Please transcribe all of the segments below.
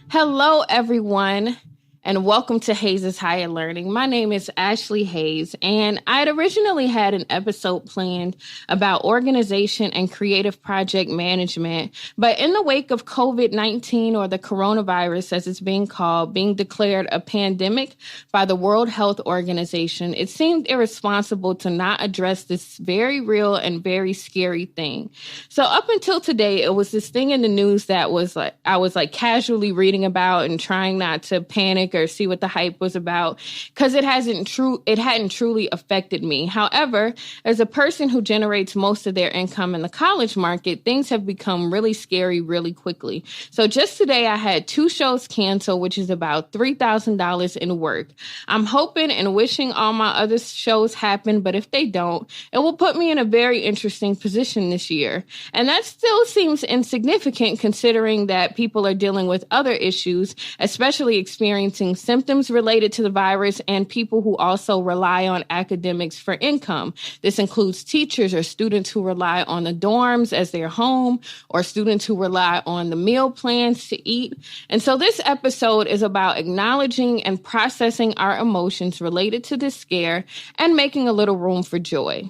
Hello, everyone, and welcome to Hayes' Higher Learning. My name is Ashley Hayes, and I had originally had an episode planned about organization and creative project management, but in the wake of COVID-19, or the coronavirus as it's being called, being declared a pandemic by the World Health Organization, it seemed irresponsible to not address this very real and very scary thing. So up until today, it was this thing in the news that I was casually reading about and trying not to panic or see what the hype was about, because it hadn't truly affected me. However, as a person who generates most of their income in the college market, things have become really scary really quickly. So just today I had 2 shows canceled, which is about $3,000 in work. I'm hoping and wishing all my other shows happen, but if they don't, it will put me in a very interesting position this year. And that still seems insignificant considering that people are dealing with other issues, especially experiencing symptoms related to the virus, and people who also rely on academics for income. This includes teachers or students who rely on the dorms as their home, or students who rely on the meal plans to eat. And so this episode is about acknowledging and processing our emotions related to this scare and making a little room for joy.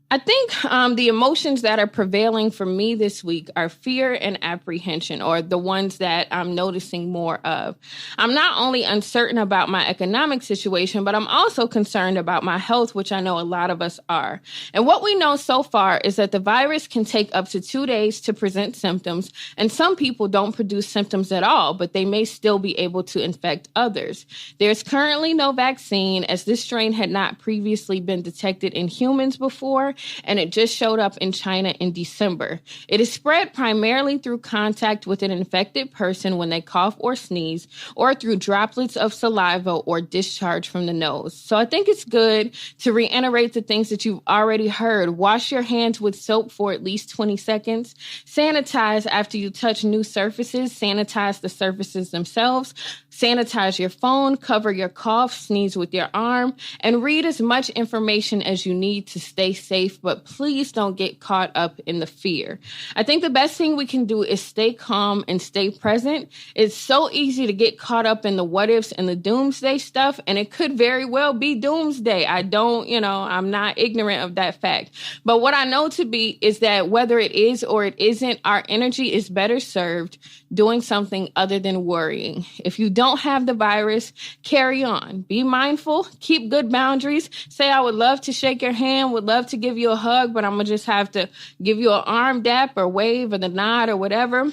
I think the emotions that are prevailing for me this week are fear and apprehension, or the ones that I'm noticing more of. I'm not only uncertain about my economic situation, but I'm also concerned about my health, which I know a lot of us are. And what we know so far is that the virus can take up to 2 days to present symptoms, and some people don't produce symptoms at all, but they may still be able to infect others. There's currently no vaccine, as this strain had not previously been detected in humans before, and it just showed up in China in December. It is spread primarily through contact with an infected person when they cough or sneeze, or through droplets of saliva or discharge from the nose. So I think it's good to reiterate the things that you've already heard. Wash your hands with soap for at least 20 seconds. Sanitize after you touch new surfaces. Sanitize the surfaces themselves. Sanitize your phone, cover your cough, sneeze with your arm, and read as much information as you need to stay safe, but please don't get caught up in the fear. I think the best thing we can do is stay calm and stay present. It's so easy to get caught up in the what ifs and the doomsday stuff, and it could very well be doomsday. I'm not ignorant of that fact. But what I know to be is that whether it is or it isn't, our energy is better served doing something other than worrying. If you don't have the virus, carry on. Be mindful, keep good boundaries. Say, I would love to shake your hand, would love to give you a hug, but I'm going to just have to give you an arm dap or wave or the nod or whatever.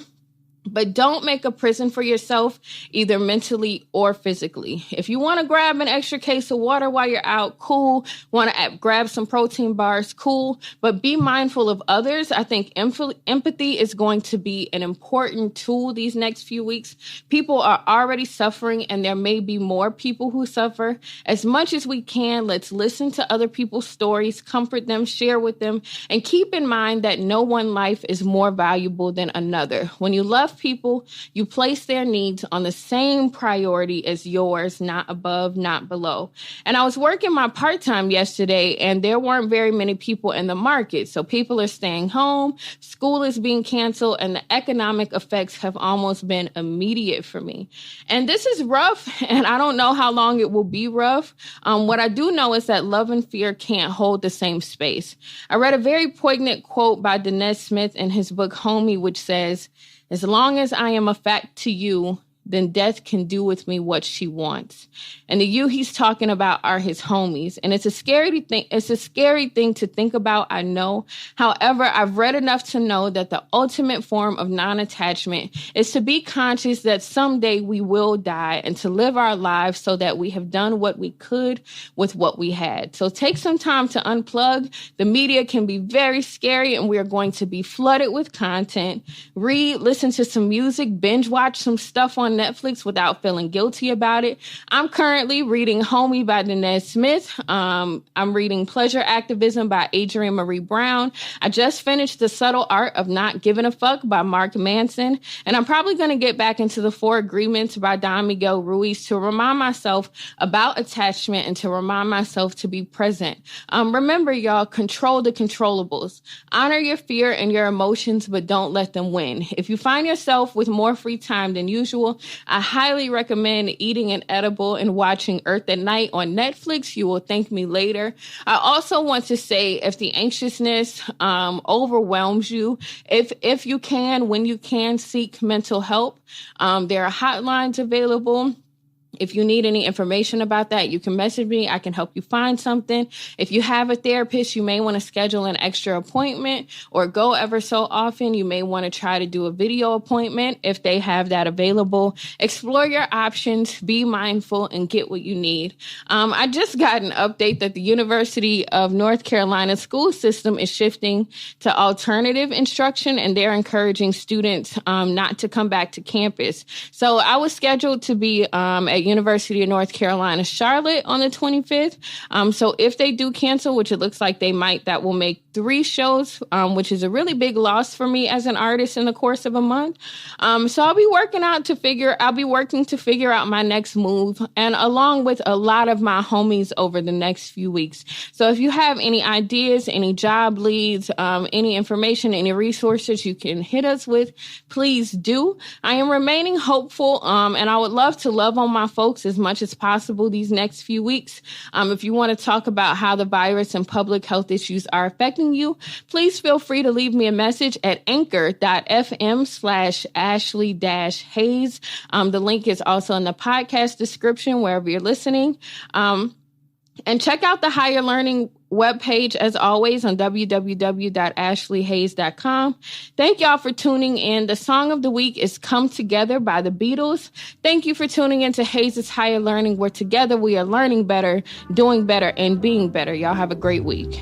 But don't make a prison for yourself, either mentally or physically. If you want to grab an extra case of water while you're out, cool. Want to grab some protein bars, cool. But be mindful of others. I think empathy is going to be an important tool these next few weeks. People are already suffering, and there may be more people who suffer. As much as we can, let's listen to other people's stories, comfort them, share with them, and keep in mind that no one life is more valuable than another. When you love people, you place their needs on the same priority as yours, not above, not below. And I was working my part-time yesterday, and there weren't very many people in the market. So people are staying home, school is being canceled, and the economic effects have almost been immediate for me. And this is rough, and I don't know how long it will be rough. What I do know is that love and fear can't hold the same space. I read a very poignant quote by Dinesh Smith in his book, Homie, which says, "As long as I am a fact to you, then death can do with me what she wants." And the you he's talking about are his homies. And it's a scary thing. It's a scary thing to think about, I know. However, I've read enough to know that the ultimate form of non-attachment is to be conscious that someday we will die, and to live our lives so that we have done what we could with what we had. So take some time to unplug. The media can be very scary, and we are going to be flooded with content. Read, listen to some music, binge watch some stuff on Netflix without feeling guilty about it. I'm currently reading Homie by Dinesh Smith. I'm reading Pleasure Activism by Adrienne Marie Brown. I just finished The Subtle Art of Not Giving a Fuck by Mark Manson. And I'm probably going to get back into The Four Agreements by Don Miguel Ruiz to remind myself about attachment and to remind myself to be present. Remember, y'all, control the controllables. Honor your fear and your emotions, but don't let them win. If you find yourself with more free time than usual, I highly recommend eating an edible and watching Earth at Night on Netflix. You will thank me later. I also want to say, if the anxiousness overwhelms you, if you can, when you can, seek mental help. There are hotlines available. If you need any information about that, you can message me. I can help you find something. If you have a therapist, you may want to schedule an extra appointment or go ever so often. You may want to try to do a video appointment if they have that available. Explore your options, be mindful, and get what you need. I just got an update that the University of North Carolina school system is shifting to alternative instruction, and they're encouraging students not to come back to campus. So I was scheduled to be at University of North Carolina, Charlotte on the 25th. So if they do cancel, which it looks like they might, that will make 3 shows, which is a really big loss for me as an artist in the course of a month. So I'll be working to figure out my next move, and along with a lot of my homies over the next few weeks. So if you have any ideas, any job leads, any information, any resources you can hit us with, please do. I am remaining hopeful, and I would love to love on my folks as much as possible these next few weeks. If you want to talk about how the virus and public health issues are affecting you, please feel free to leave me a message at anchor.fm/Ashley-Hayes. The link is also in the podcast description wherever you're listening. And check out the Higher Learning webpage, as always, on www.ashleyhayes.com. Thank y'all for tuning in. The song of the week is Come Together by the Beatles. Thank you for tuning in to Hayes' Higher Learning, where together we are learning better, doing better, and being better. Y'all have a great week.